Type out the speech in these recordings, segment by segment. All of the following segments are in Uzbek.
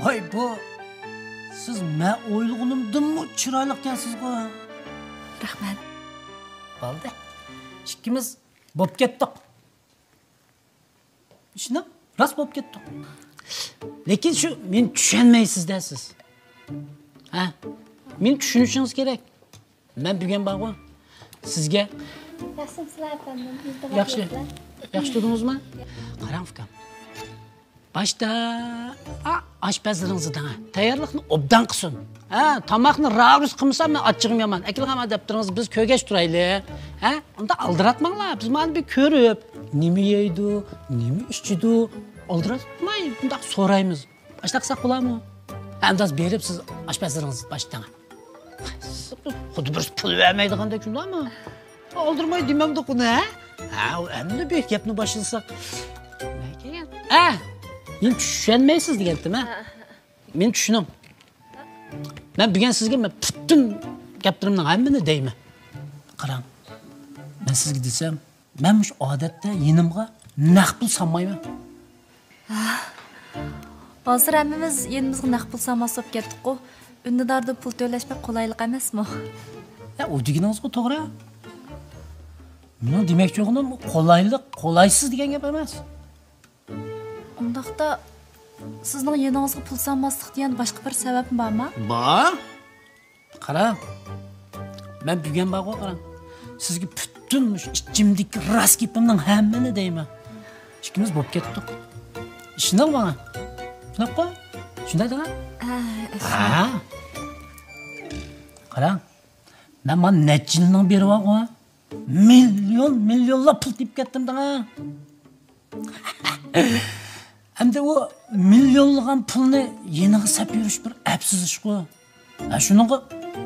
Voy bu siz men o'ylaganimdanmi chiroyli ekansiz-ku. Rahmat. Bo'ldi. Ikkimiz bo'p ketdik. Ishni rost bo'p ketdik. Lekin shu men tushunmaysiz-da siz. Ha? Men tushunishingiz kerak. Men bugun borgu sizga Yaxshimsizlar efendim. yaxshi. Yaxshi turdingizmi? Qarang ukam. Başta aşpazlarınızı dana. Tayyorlikni obdan qilsin. Ha, tomoqni ravrus qilmasam men achchig'im yomon. Akilg'am adaptiriz, biz ko'gash turayli. Ha, unda aldiratmanglar. Biz mana bir ko'rib, nima yeydi, nima ichidi, aldiratmay, bunda so'raymiz. Boshqa qilsak bo'ladimi? Andas berib siz aşpazlarıngizni boshdan. Xuddi bir pul vermaydigandek shundaymi? Oldirmay demamdi quni, ha? Ha, endi bir gapni boshlasak. Ha, men tushunmaysiz degandim, ha? Men tushunaman. Men bugun sizga butun gaplarimning hammani deyman. Qarang. Men sizga desam, men mush odatda yenimga naq pul solmayman. Hozir hammamiz yenimizga naq pul solmasib ketdik-ku. Undidarda pul to'lashmak qolaylik emasmi? Ya, o deganingizga to'g'ri. Men demoqchi bo'lganim qolaylik, qolaysiz degan gap emas. Undaqda sizning yeningizga pul solmaslik degan boshqa bir sabab bormi? Bor. Qarang. Men bugun borga qarang. Sizga butun ichimdagi rost gapimning hammani deyman. Ikkimiz bo'lib ketdik. Ishni bana. Shunaqa? Shunday da? Ha. Qarang. Men mana necha yilning beri borga millionlab pul deb ketdim-da. Hamda o milyonlagan pulni yeniga sap yurish bir absiz ish-ku. Shuningga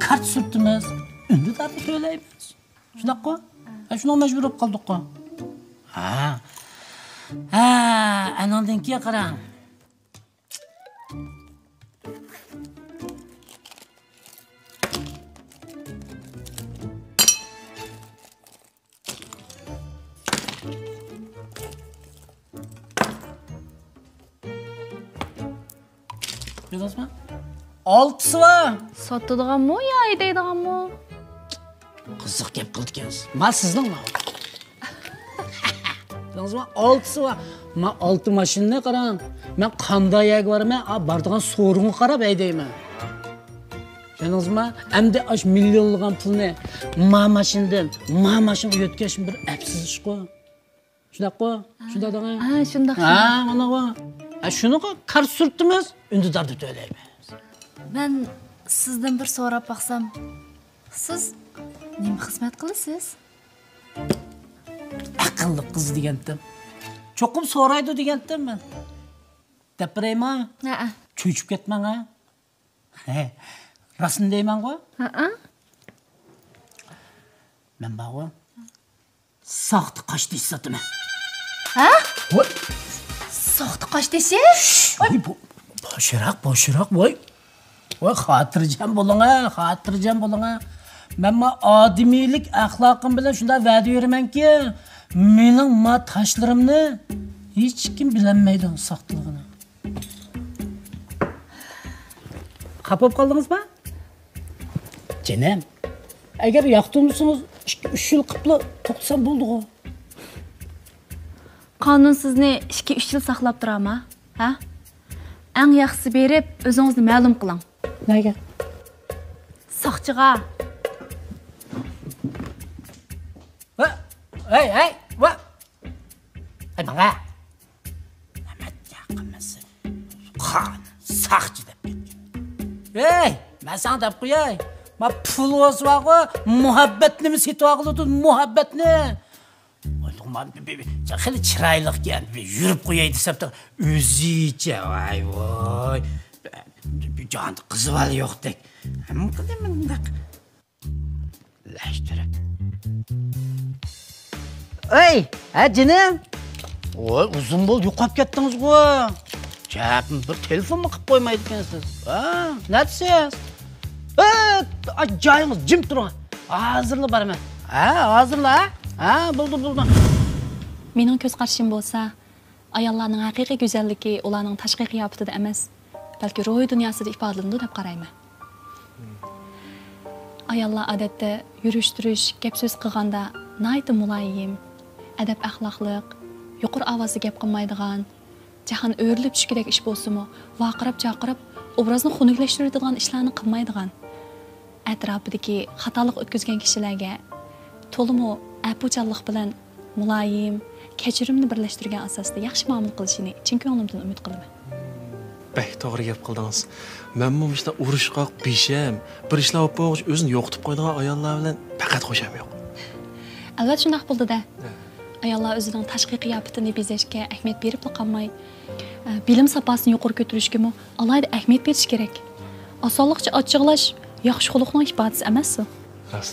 kart surtimiz, unda dardi to'laymiz. Shunaqa-ku? Shunga majbur bo'lib qoldik-ku. Ha. Ha, anandan keyin qarang. Bilasizmi? 6'sı var. Sotadiganmi yo haydaydiganmi? Qiziq gap qildikansiz. Men sizningmi? Bilasizmi? 6'sı var. Men 6 mashinani qarang. Men qanday yagvarman, bardigan so'ringa qarab haydayman. Bilasizmi? Endi ash millionlagan pulni mashindan mashinaga yo'tkazishim bir absiz ish-ku. Shunaqmi? Shunday degin. Ha, shunday. Ha, mana bu. Şunu kart sürttümüz, ündidardı töyleymiz. Ben sizden bir so'rab baksam, siz nima xizmat qilasiz? Aqlli qiz degandim. Cho'qim so'raydi degandim men. Dapiraymi? Ha. Cho'chib ketmang ha. He. Rasm deyman-ku? Ha. Men bağı saxti qash deysatim. Ha? Voy. Soxta qash desi? Voy, boşiroq, voy. Voy, xotirjam bo'ling ha, xotirjam bo'ling ha. Men odimiylik axloqim bilan shunda va'da beramanki, mening tashlarimni hech kim bilmaydi soxtaligini. Qapib qoldingizmi? Jenim, agar yoqtirsangiz 2-3 yil qilib to'xtasam bo'ldi-ku. Qonun sizni 2-3 yil saqlab turama, ha? Eng yaxshisi berib, o'zingizni ma'lum qiling. Nega? Soqchiga. Hey, va. Ay bana. Amat yaqinmasi. Qon, soqchi deb ketgan. Hey, men sana deb qo'yay. Men pul o'svaqo, muhabbatni setib oldi, muhabbatni. Oylug'man, xili chiroyli ekan, yurib qo'yay desam, o'zicha, voy. Jonda qizvali yo'qdek. Mumkin bundoq. Lashtirib. Ey, jinim. Voy, uzun bo'l, yo'qolib ketdingiz-ku. Chapim bir telefonmi qilib qo'ymaydi ekansiz? Ha, nima deysiz? Joyingiz jim turing. Hozirla boraman. Ha, hozirla. Ha, bo'ldi. Mening ko'z qarashim bo'lsa, ayollarning haqiqiy go'zalligi ularning tashqi qiyofatida emas, balki ruhiy dunyosida ifodalanadi deb qarayman. Ayollar odatda yurish-turish, gap so'z qilganda nihoyat muloyim, adab axloqliq, yuqori ovozda gap qilmaydigan, jahon o'rilib tush kerak ish bo'lsa-mu, vaqirab chaqirib, obrazni xunuklashtiradigan ishlarni qilmaydigan. Atrofidagi xatolik o'tkazgan kishilarga to'liq apuchallik bilan muloyim, kechirimni birlashtirgan asosda yaxshi muomala qilishini chin ko'nglimdan umid qilaman. Bək, to'g'ri gap qildingiz. Men bu ishda urushqoq, besham, bir ishlar olib qo'yish, o'zini yo'qotib qo'yadigan ayollar bilan faqat xo'sham yo'q. Albatta shunday bo'ldi-da. Ayollar o'zining tashqi qiyofatini bezashga ahamiyat berib qolmay, bilim sapasini yuqori ko'tarishga alohida ahamiyat berish kerak. Osonlikcha ochiqlash yaxshi xulqning ifodasi emas-ku. Ras.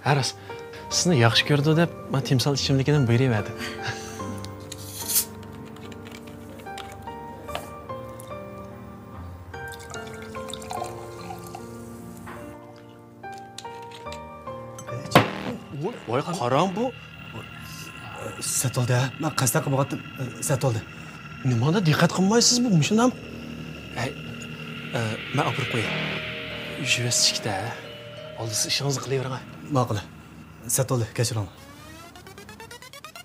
Haras, sizni yaxshi ko'rdi deb, men timsol ichimligidan buyuraverdim. Voy, qarang bu. Satoldi. Men qasdan qilmoqdim. Satoldi. Nimada diqqat qilmaysiz bu? Shundan. Men olib qo'yay. Juvasizlikda. Oldingiz ishingizni qilavering. Ma'qul. Satoldi, kechiring.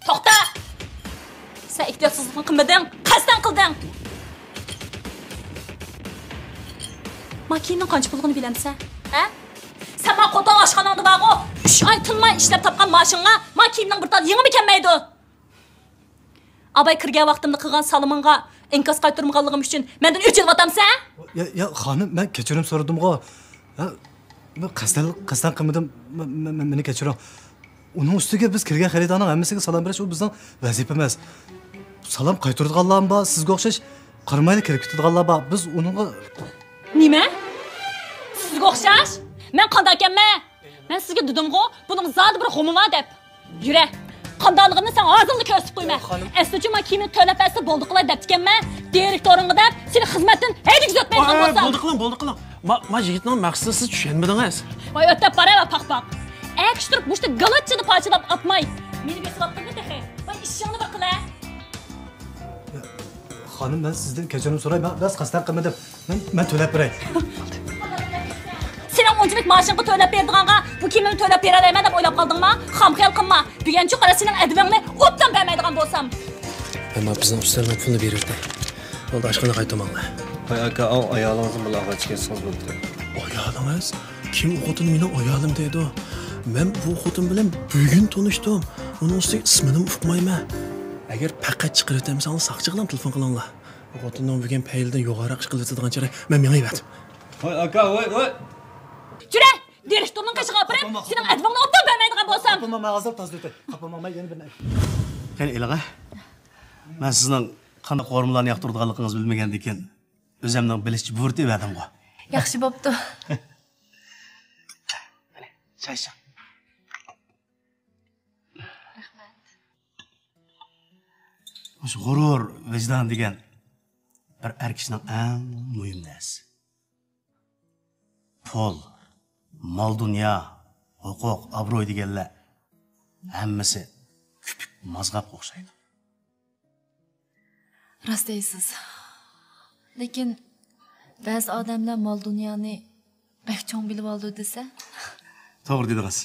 To'xta! Sen ehtiyotsizlikni qilmading, qasdan qilding. Makinaning qancha pulini bilamsan? Ha? Sen ma qo'ton oshxonangda bor-ku. 3 oy tinmay ishlab topgan mashinga makinaning bir tal yengimi kelmaydi. Abay kirgan vaqtimda qilgan salimingga inkas qaytarmaganligim uchun mendan o'chilyapsan? Ya xonim, men kechirim so'radim-ku. Men qasdan qilmadim. Meni kechiring. Uning ustiga biz kirgan xaridorning hammasiga salom berish u bizning vazifamiz. Salom qaytaradiganlar bor, sizga o'xshash qirmayli kirib ketadiganlar bor. Biz uningga Nima? Sizga o'xshash? Men qanday ekanman? Men sizga dedim-ku, buning zodi bir xumi bor deb. Yura. Qandaligimni sen hozirlik ko'rsatib qo'yma. Aslida men kimni to'lab bersa bo'ldi qilay deb ekanman. Direktoringga deb seni xizmatdan hech kuzatmaydigan bo'lsam. Bo'ldi qiling. Ma yigitning maqsadini siz tushunmadingiz. Voy o'tib borava paq. Ekshtirib mushta galotchini parchalab atmay. Meni beslatdingmi texe? Voy ishingni bir qila. Xonim, men sizdan kechirim so'rayman. Biz qasdan qilmadim. Men to'lab beray. Senin onculik maaşını to'lab berdiganga, bu kimni to'lab beralayman deb o'ylab qoldingmi? Xamxayol qilma. Bugunchi qara sening adibingni o'tdan bermaydigan bo'lsam. Ammo bizning ustalma pulni berdi. Bo'ldi, oshxona qaytamanlar. Voy aka, ayolingizni bilan chiqasiz bo'ldi. Ayolingiz? Kim u xotin meni ayolim deydi? Men bu xotin bilan bugun tanishdim. Uning ustiga ismini uqmayman. Agar faqat chiqarib o'tamsangiz, saqchiqdan telefon qilinglar. Bu xotinning bugun payldan yo'g'aroq ish qiladigan chara men menga Voy aka, voy. Jura, direktorning qishiga opirib, sening adibingni o'tdan bermaydigan bo'lsam. Qapama ma'azir tazlite. Qapamamay yana bir. Qani ilaga. Men sizning qanday qo'rmalarni yoqtiradiganligingizni bilmagan ekan, o'zimning bilishchi bo'rti berdim-ku. Yaxshi bo'pti. Qani, choy iching. O'sha g'urur, vijdon degan bir erkishning eng muhim narsasi. Pul, mal dunyo, huquq, obro'y deganlar hammasi küpük mazg'ab o'xshaydi. Rost deysiz. Lekin ba'zi odamlar mol dunyoni bek cho'ng bilib oldi desa, To'g'ri dedingiz.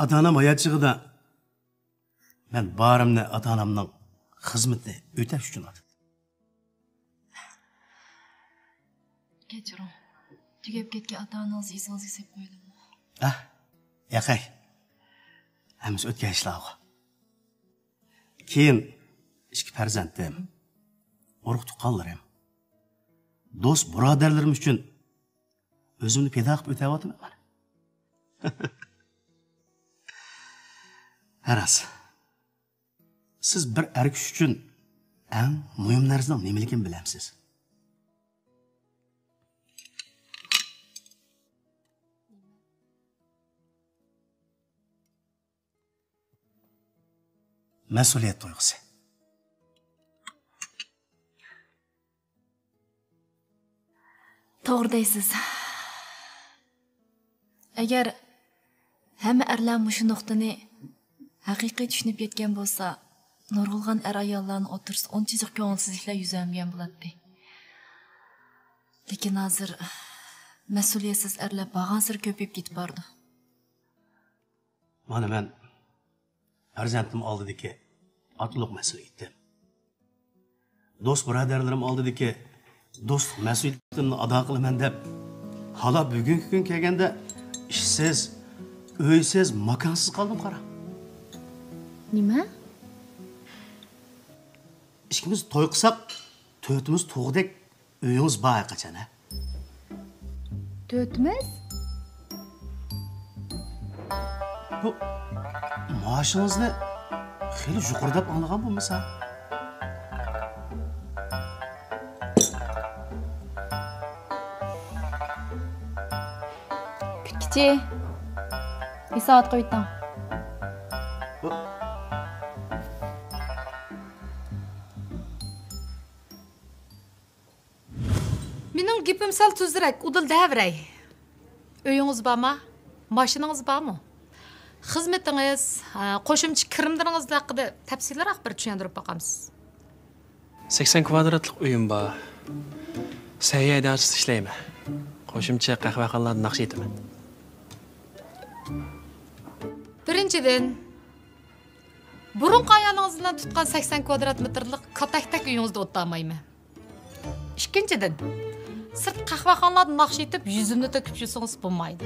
Ota-onam hayot chig'ida men barimni ota-onamning xizmatini o'tash uchun oldim. kechiring. Tugab ketgan ota-onangizni esingizga sep qo'ydim. Yaqay. Hammasi o'tgan ishlar. Keyin ikki farzandim, urug' tuqqanlarim, do'st birodarlarim uchun o'zimni pido qilib o'tayapman. Haras. Siz bir erkish uchun eng muhim narsaning nimaligini bilamsiz. Mas'uliyat tuyg'usi. To'g'ri deysiz. Agar hamma erlar shu nuqtani haqiqiy tushunib yetgan bo'lsa, nurg'ulg'an ayollarni o'tirsa unchalik ko'ngilsizliklar yuzlanmagan bo'ladi. Lekin hozir mas'uliyatsiz erlar bag'ansir ko'payib ketib bordi. Mana men farzandim oldidagi otliq mas'uliyatdim. Do'st birodarlarim oldidagi do'stlik mas'uliyatimni ado qilaman deb, hala bugungi kun kelganda ishsiz, uysiz, makonsiz qoldim qara. Nima? İkimiz to'y qilsak, to'yimiz to'g'dek uyimiz bor qachon, ha? To'yimiz? Bu maoshingizni xeyli yuqoridab olgan bo'lmasa? Kutkichi. Bir soat qo'ydim. Mening gapim sal tuzrak, udil davray. Uyingiz bormi? Mashinangiz bormi? Xizmetingiz, qo'shimcha kirimlaringiz haqida tafsilroq bir tushuntirib boqamiz. 80 kvadratlik uyim bor. Sayya idarasida ishlayman. Qo'shimcha qahvaxonalarda naqsh etaman. Birinchidan, burunqi ayolingizdan tutgan 80 kvadrat metrlik kataktak uyingizda o'tirmayman. Ikkinchidan, sirt qahvaxonalarda naqsh etib, yuzimni to'kib yursangiz bo'lmaydi.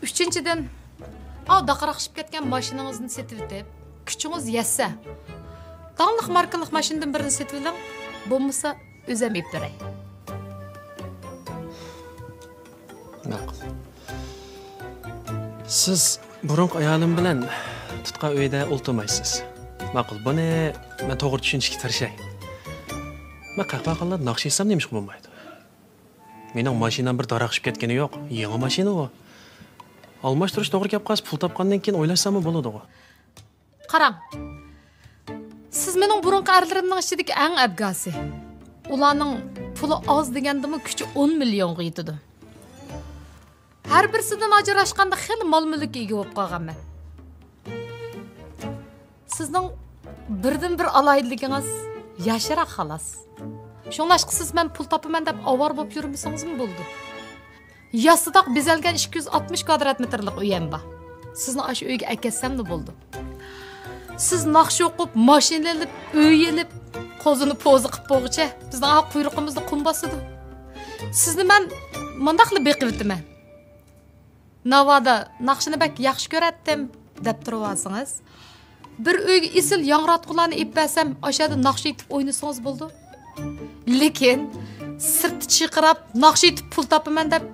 Uchinchidan, daqaraqshib ketgan mashinangizni setib etib, kuchingiz yetsa, dangliq markalik mashinadan birini setib oling, bo'lmasa o'zim ep beray. Ma'qul. Siz burunqi ayolim bilan tutqa uyda o'ltirmaysiz. Ma'qul, buni men to'g'ri tushunishga tirishay. Men qahvaxonalarda naqsh etsam nima ish bo'lmaydi. Mening mashinam bir daraqshib ketgani yo'q. Yangi mashina u. Almashtirish to'g'ri gap qilasiz, pul topgandan keyin o'ylashsam bo'ladi-ku. Qarang. Siz mening burunqi arlarimning ichidagi eng abgasi. Ularning puli oz degandimi, kuchi 10 millionga yetadi. Har birisidan ajrashganda xil mol-mulkka ega bo'lib qolganman. Sizning birdan bir alayligingiz yashiroq xolos. Shunlashqa siz men pul topaman deb avor bo'lib yurmasingizmi bo'ldi? Yasıdaq bezalgan 260 kvadrat metrlik uyim bor. Sizni ash uyga akatsam-da bo'ldi. Siz naqsh o'qib, mashina olib, uy olib, qo'zini po'zi qilib bo'g'icha, bizning quyruqimizni qum bosadi. Sizni men mundaqli beqib o'taman. Navoda naqshini bak yaxshi ko'ratdim deb turibsiz. Bir uyga isil yangratqularni ep bersam, aşağıda naqsh etib o'ynasangiz bo'ldi. Lekin sirti chiqirib, naqsh etib pul topaman deb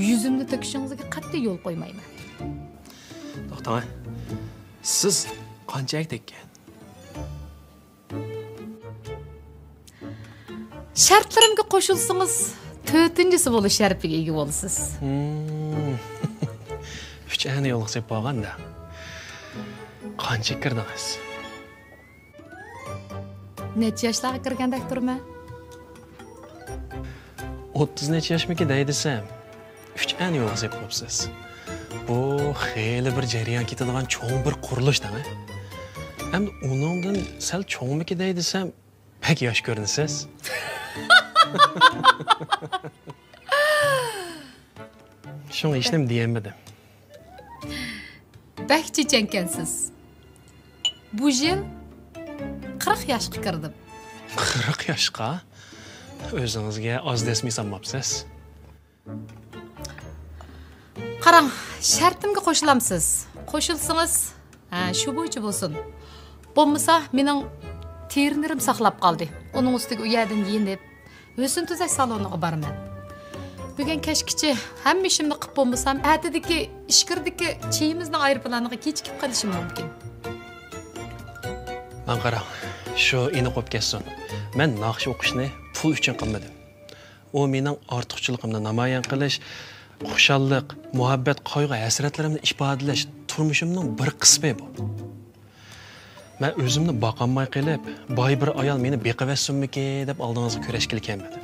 yüzümni to'kishingizga qat'iy yo'l qo'ymayman. To'xtang. Siz qanchalik tekkan? Shartlarimga qo'shilsangiz, 4-chi bo'lish sharafiga ega bo'lasiz. 3 ani yo'l qilib bo'lganda. Qancha kirdingiz? Necha yoshlarga kirgandek turman? 30 necha yoshmiki desam, 3 ani yo'l qilib qo'yibsiz. Bu xeyli bir jarayon ketadigan cho'ng bir qurilishdan, ha? Endi uningdan sal cho'ngmiki desam, pek yosh ko'rinasiz. Shunga ishnim deyamdim. Bak chechankansiz. Bu yil 40 yoshga kirdim. 40 yoshga? O'zingizga oz desmaysanmapsiz. Qarang, shartimga qo'shilamsiz. Qo'shilsangiz, shu bo'yicha bo'lsin. Bo'lmasa, mening ternerim saqlab qoldi. Uning ustiga u yerdan yeyinib, o'sin tuzak saloniga boraman. Bugun kechgacha hamma ishimni qilib bo'lmasam, ertadagi ishkirdagi chiyimizning aeroplaniga kechikib qolishim mumkin. Men qarang, shu ini qo'yib ketsin. Men naqsh o'qishni pul uchun qilmadim. U mening ortiqchiligimni namoyon qilish, xushallik, muhabbat, qayg'u, hasratlarimni ifodalash turmushimning bir qismi bu. Men o'zimni boqolmay qilib, boy bir ayol meni beqavatsinmiki deb oldingizga kurashgil kelmadim.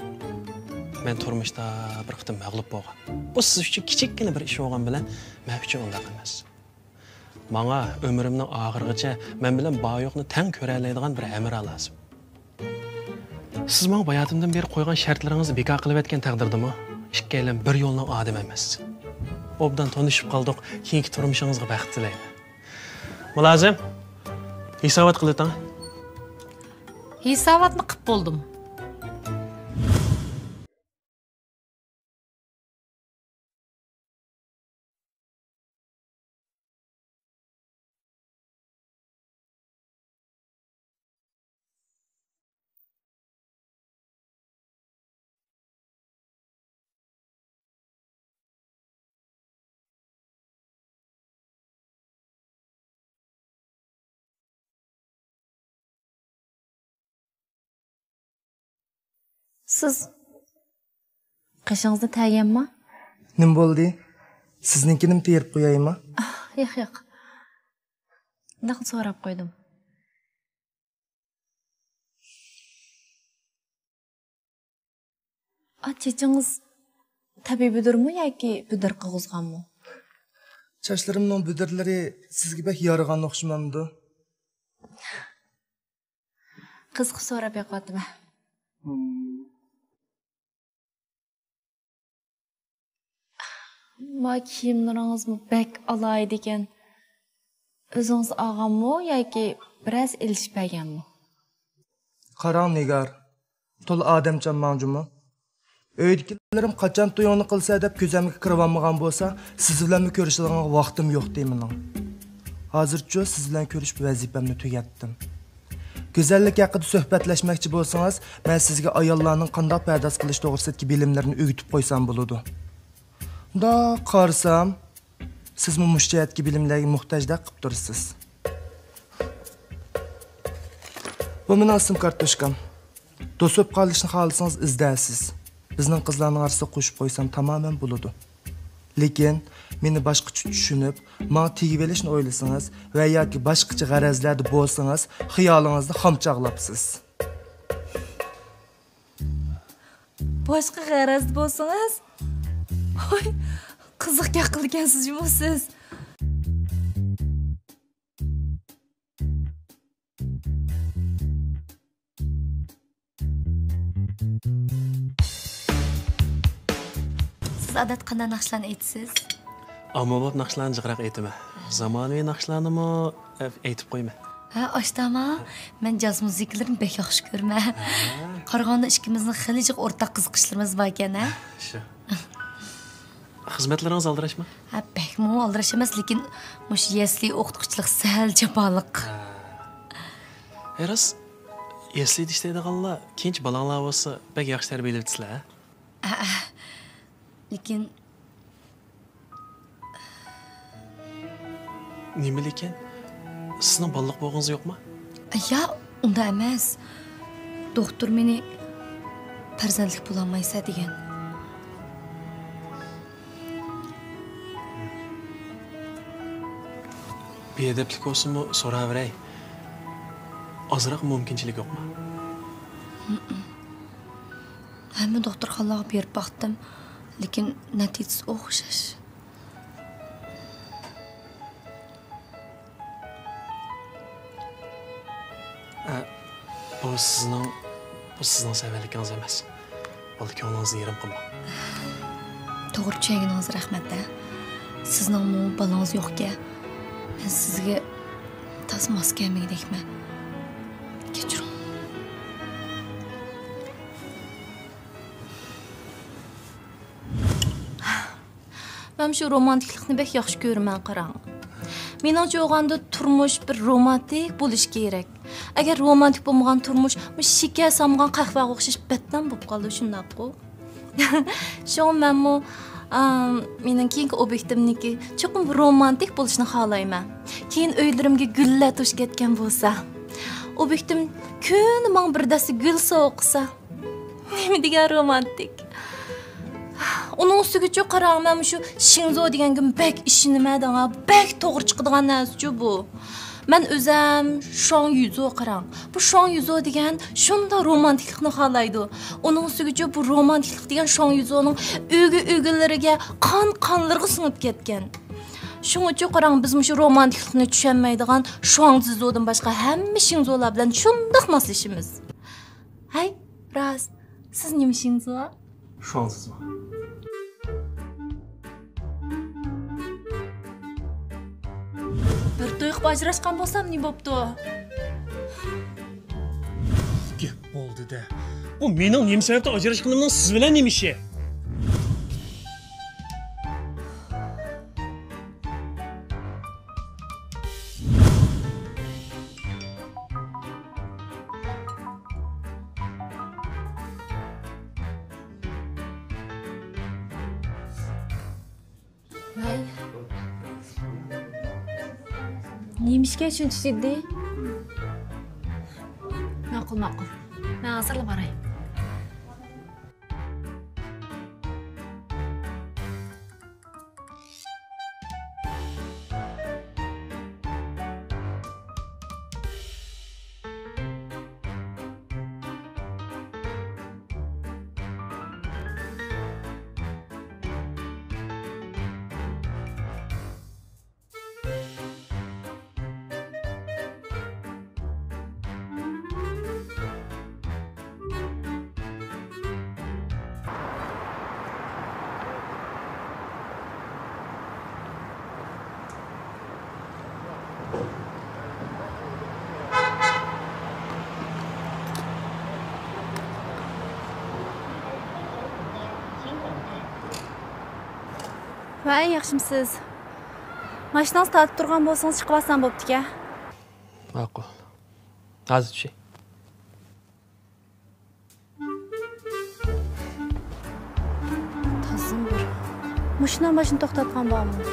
Men turmushda bir qitim mag'lub bo'lgan. Bu siz uchun kichikgina bir ish bo'lgan bilan men uchun unday emas. Manga ömrümning oxirigacha men bilan boyoqni tang ko'ralaydigan bir amir lazım. Siz menga bayatimdan beri qo'ygan shartlaringizni bekor qilib etgan taqdirdami? Ikkalan bir yo'lning odam emas. Obdan tanishib qoldik. Keyingi turmushingizga baxt tilayman. Mulozim, hisobot qilating. Hisobotni qilib bo'ldim. Siz qishingizni tayganmi? Nim bo'ldi? Sizninkini terib qo'yaymi? Yo'q. Naqd so'rab qo'ydim. Chechingiz tabiiydirmi yoki budir qog'ozganmi? Chachlarimning budirlari sizga bak yorig'an o'xshamamdi. Qiziq so'rab yo'qotma. Ma kiyimlaringizmi bek alaydi ekan. O'zingiz olganmi yoki biroz ilishpaganmi? Qarang Nigar, to'la odamchan manjumi. Uydagilarim qachon to'yingni qilsa deb ko'zimga kirib olmagan bo'lsa, siz bilan ko'rishadigan vaqtim yo'q deyman. Hozircha siz bilan ko'rish vazifamni tugatdim. Go'zallik haqida suhbatlashmoqchi bo'lsangiz, men sizga ayollarning qanday pardoz qilish to'g'risidagi bilimlarini o'rgatib qo'ysam bo'ladi. Da qarsam, siz bu mushtahatki bilimlarga muhtojda qilib tursiz. Bu mening ism kartoshkam. Do'sib qolishni xohlasangiz izdasiz. Bizning qizlarning orasida qo'shib qo'ysam tamamen bo'ladi. Lekin meni boshqacha tushunib, menga tegib olishni o'ylasangiz va yoki boshqacha g'arazlarda bo'lsangiz, xiyolingizda xomchaqlabsiz. Boshqa g'araz bo'lsangiz? Voy, qiziq gap qilgansiz-ku siz. Siz odat qanday naqshlarni aytasiz? Ommabop naqshlarni jiqroq aytaman. Zamonaviy naqshlarnimi aytib qo'yma. Ha, oshtama. Men jaz musiqalarini bek yaxshi ko'raman. Qarag'onda ikkimizning xili jiq o'rtaq qiziqishlarimiz bor ekan-a? Shu. Xizmatlaringiz aldirashmi? Ha, bekmi aldirash emas, lekin mush yesli o'qituvchilik sal jaboliq. Eras, yesli ishlaydiganlar, kench balanglar bo'lsa, bek yaxshi tarbiyalayapsizlar. Lekin nima lekin? Sizning balliq bo'g'ingiz yo'qmi? Ya, unda emas. Doktor meni farzandlik bo'lolmaysa degan. Beadablik olsunmi, so'raveray. Ozroq mumkinchilik yo'qmi? Hamma doktorxonaga berib baxtdim, lekin natijasi o'xshash. Bu sizning savalligingiz emas. Balki ko'nglingizni yerim qilma. To'g'ri tushunganingiz rahmat-da. Sizning balangiz yo'q-ku. Men sizga tasmas kelmagandekman. Kechiring. Men shu romantiklikni bek yaxshi ko'raman, qarang. Meningcha o'g'anda turmush bir romantik bo'lish kerak. Agar romantik bo'lmagan turmush, shikar samgan qahvaga o'xshash batdan bo'lib qoldi, shundaq-ku. Shu menmi mening keyingi obyektimniki cho'qim romantik bo'lishni xohlayman. Keyin uylarimga gullar to'sh ketgan bo'lsa, obyektim kuni men bir dasta gul so'qsa, nima degan romantik. Onun ustiga qarang, men shu Shinzo degan kun bek ishinimadan, bek to'g'ri chiqadigan narsa bu. Men o'zim Shong Yuzo qarang. Bu Shong Yuzo degan shunda romantiklikni xohlaydi. Onun ustiga bu romantiklik degan Shong Yuzoning o'g'illariga qon-qonlarga singib ketgan. Şuning uchun qarang, biz shu romantiklikni tushunmaydigan, shuangzizodan boshqa hamma shingzolar bilan shundoq moslashimiz. Hay, Raz, siz nima shingzo? Shuangsizmi? Bir to'yib ajrashgan bo'lsam nima bo'pti? Gap bo'ldi-da. Bu mening nima sababdan ajrashganimning siz bilan nima ishi? Nemishga shuncha jiddiy? Ma'qul. Men hozirla boray. Voy, yaxshimisiz? Mashinangiz tatib turgan bo'lsangiz chiqib olsam bo'pti-ku. Ma'qul. Hozir tushay. Tazim bir. Mashinam boshini to'xtatgan bormi?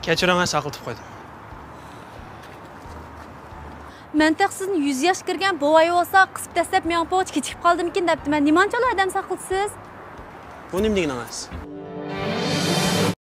Kechiring, saqlatib qo'ydim. Mantaq sizni 100 yosh kirgan bovoy bo'lsa, qisib tashlab men poch kechikib qoldimkin debdi. Men nimancha odam saqlatsiz? Bu nima deganingiz?